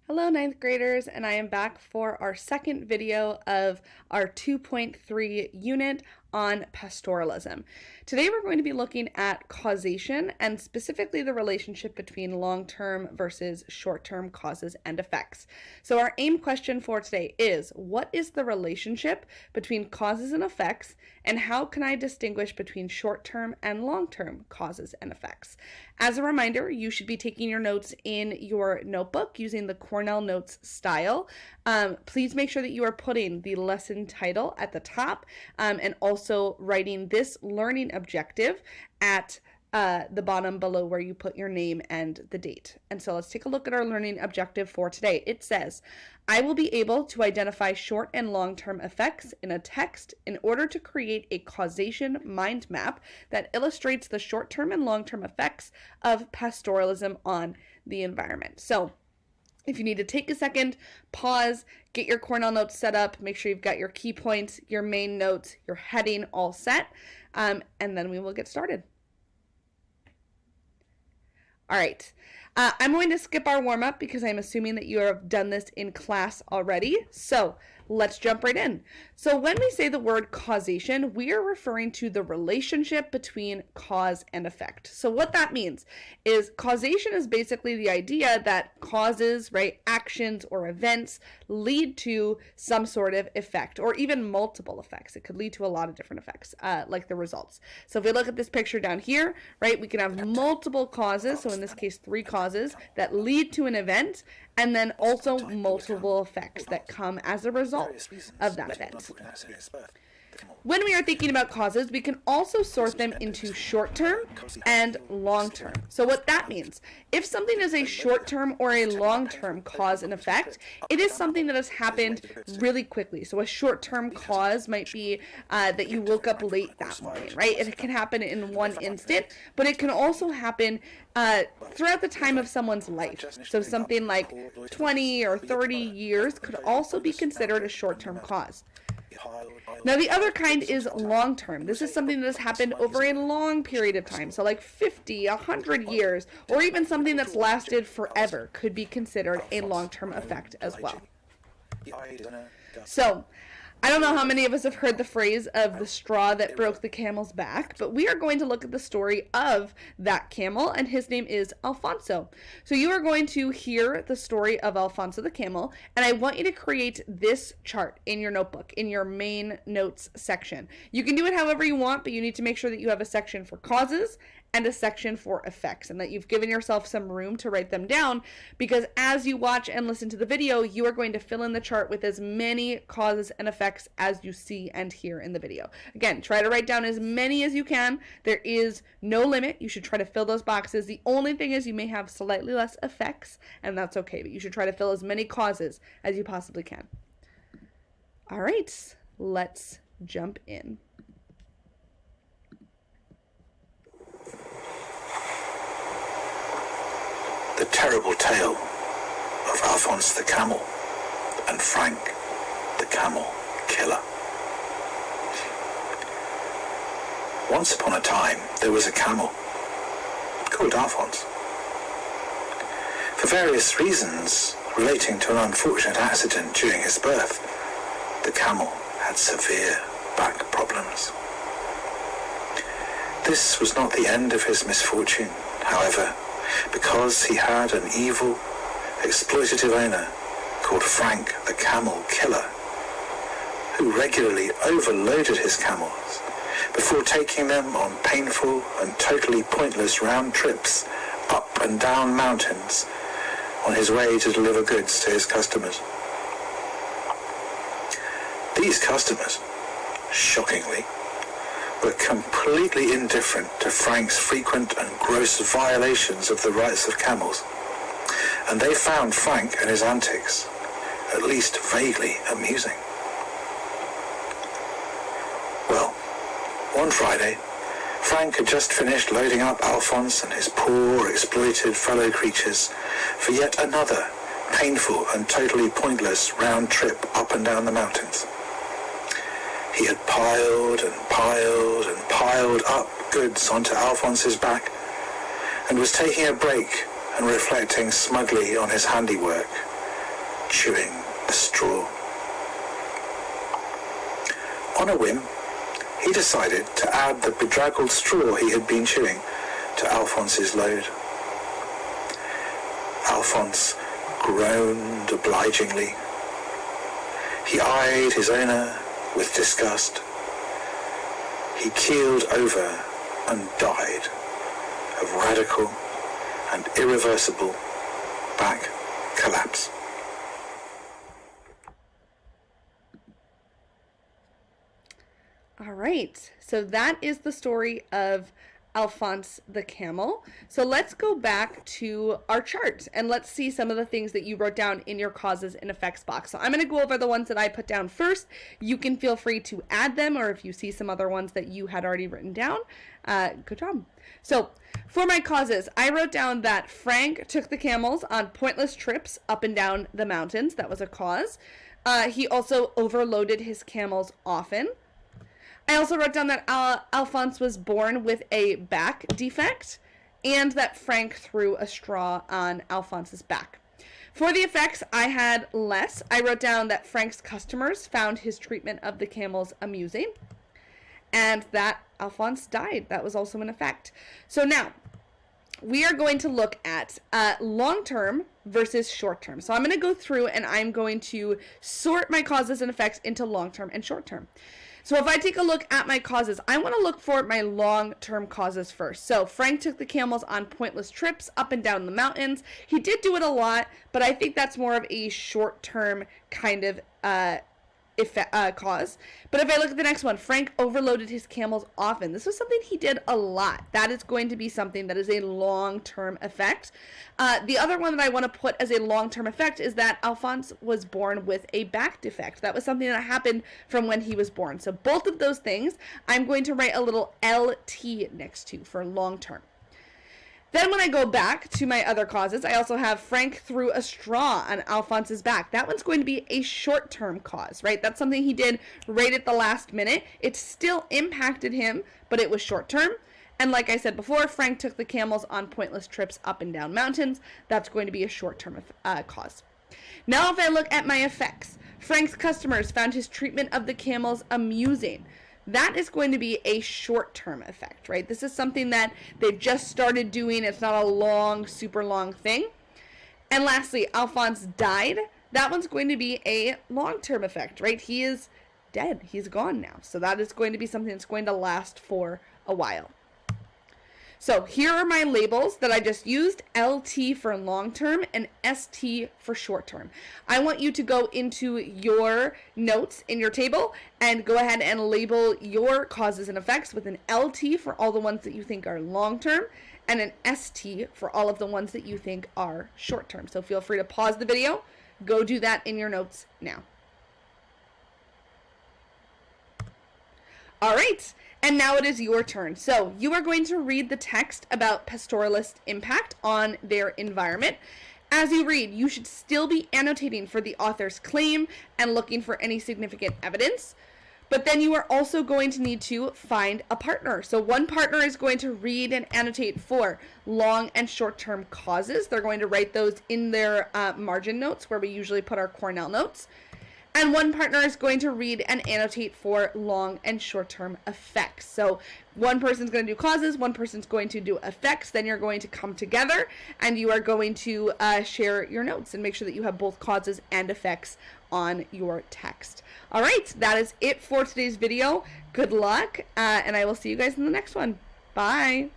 Hello, ninth graders, and I am back for our second video of our 2.3 unit on pastoralism. Today we're going to be looking at causation and specifically the relationship between long-term versus short-term causes and effects. So our aim question for today is, what is the relationship between causes and effects, and how can I distinguish between short-term and long-term causes and effects? As a reminder, you should be taking your notes in your notebook using the Cornell Notes style. Please make sure that you are putting the lesson title at the top and also writing this learning objective at the bottom below where you put your name and the date. And so let's take a look at our learning objective for today. It says, I will be able to identify short and long-term effects in a text in order to create a causation mind map that illustrates the short-term and long-term effects of pastoralism on the environment. So if you need to take a second, pause, get your Cornell Notes set up, make sure you've got your key points, your main notes, your heading all set, and then we will get started. All right, I'm going to skip our warm-up because I'm assuming that you have done this in class already. So let's jump right in. So when we say the word causation, we are referring to the relationship between cause and effect. So what that means is causation is basically the idea that causes, right, actions or events lead to some sort of effect or even multiple effects. It could lead to a lot of different effects, like the results. So if we look at this picture down here, right, we can have multiple causes. So in this case, 3 causes that lead to an event, and then also multiple effects that come as a result of that event. When we are thinking about causes, we can also sort them into short-term and long-term. So what that means, if something is a short-term or a long-term cause and effect, it is something that has happened really quickly. So a short-term cause might be that you woke up late that morning, right? It can happen in one instant, but it can also happen throughout the time of someone's life. So something like 20 or 30 years could also be considered a short-term cause. Now the other kind is long-term. This is something that has happened over a long period of time. So like 50, 100 years, or even something that's lasted forever could be considered a long-term effect as well. So I don't know how many of us have heard the phrase of the straw that broke the camel's back, but we are going to look at the story of that camel, and his name is Alfonso. So you are going to hear the story of Alfonso the camel, and I want you to create this chart in your notebook, in your main notes section. You can do it however you want, but you need to make sure that you have a section for causes and a section for effects, and that you've given yourself some room to write them down, because as you watch and listen to the video, you are going to fill in the chart with as many causes and effects as you see and hear in the video. Again, try to write down as many as you can. There is no limit. You should try to fill those boxes. The only thing is you may have slightly less effects, and that's okay, but you should try to fill as many causes as you possibly can. All right, let's jump in. The terrible tale of Alphonse the camel and Frank the camel killer. Once upon a time there was a camel called Alphonse. For various reasons relating to an unfortunate accident during his birth, the camel had severe back problems. This was not the end of his misfortune, however, because he had an evil, exploitative owner called Frank the Camel Killer, who regularly overloaded his camels before taking them on painful and totally pointless round trips up and down mountains on his way to deliver goods to his customers. These customers, shockingly, were completely indifferent to Frank's frequent and gross violations of the rights of camels, and they found Frank and his antics at least vaguely amusing. Well, one Friday, Frank had just finished loading up Alphonse and his poor, exploited fellow creatures for yet another painful and totally pointless round trip up and down the mountains. He had piled and piled and piled up goods onto Alphonse's back and was taking a break and reflecting smugly on his handiwork chewing a straw. On a whim, he decided to add the bedraggled straw he had been chewing to Alphonse's load. Alphonse groaned obligingly. He eyed his owner with disgust. He keeled over and died of radical and irreversible back collapse. All right, so that is the story of Alphonse the camel. So let's go back to our chart and let's see some of the things that you wrote down in your causes and effects box. So I'm going to go over the ones that I put down first. You can feel free to add them, or if you see some other ones that you had already written down, good job. So for my causes, I wrote down that Frank took the camels on pointless trips up and down the mountains. That was a cause. He also overloaded his camels often. I also wrote down that Alphonse was born with a back defect and that Frank threw a straw on Alphonse's back. For the effects, I had less. I wrote down that Frank's customers found his treatment of the camels amusing and that Alphonse died. That was also an effect. So now we are going to look at long-term versus short-term. So I'm going to go through and I'm going to sort my causes and effects into long-term and short-term. So if I take a look at my causes, I want to look for my long-term causes first. So Frank took the camels on pointless trips up and down the mountains. He did do it a lot, but I think that's more of a short-term kind of cause. But if I look at the next one, Frank overloaded his camels often. This was something he did a lot. That is going to be something that is a long-term effect. The other one that I want to put as a long-term effect is that Alphonse was born with a back defect. That was something that happened from when he was born. So both of those things, I'm going to write a little LT next to for long-term. Then when I go back to my other causes, I also have Frank threw a straw on Alphonse's back. That one's going to be a short-term cause, right? That's something he did right at the last minute. It still impacted him, but it was short-term. And like I said before, Frank took the camels on pointless trips up and down mountains. That's going to be a short-term cause. Now if I look at my effects, Frank's customers found his treatment of the camels amusing. That is going to be a short-term effect, right? This is something that they've just started doing. It's not a long, super long thing. And lastly, Alphonse died. That one's going to be a long-term effect, right? He is dead. He's gone now. So that is going to be something that's going to last for a while. So here are my labels that I just used, LT for long-term and ST for short-term. I want you to go into your notes in your table and go ahead and label your causes and effects with an LT for all the ones that you think are long-term and an ST for all of the ones that you think are short-term. So feel free to pause the video, go do that in your notes now. All right. And now it is your turn. So you are going to read the text about pastoralist impact on their environment. As you read, you should still be annotating for the author's claim and looking for any significant evidence. But then you are also going to need to find a partner. So one partner is going to read and annotate for long and short-term causes. They're going to write those in their margin notes where we usually put our Cornell notes. And one partner is going to read and annotate for long and short-term effects. So one person's going to do causes, one person's going to do effects, then you're going to come together and you are going to share your notes and make sure that you have both causes and effects on your text. All right, that is it for today's video. Good luck, and I will see you guys in the next one. Bye.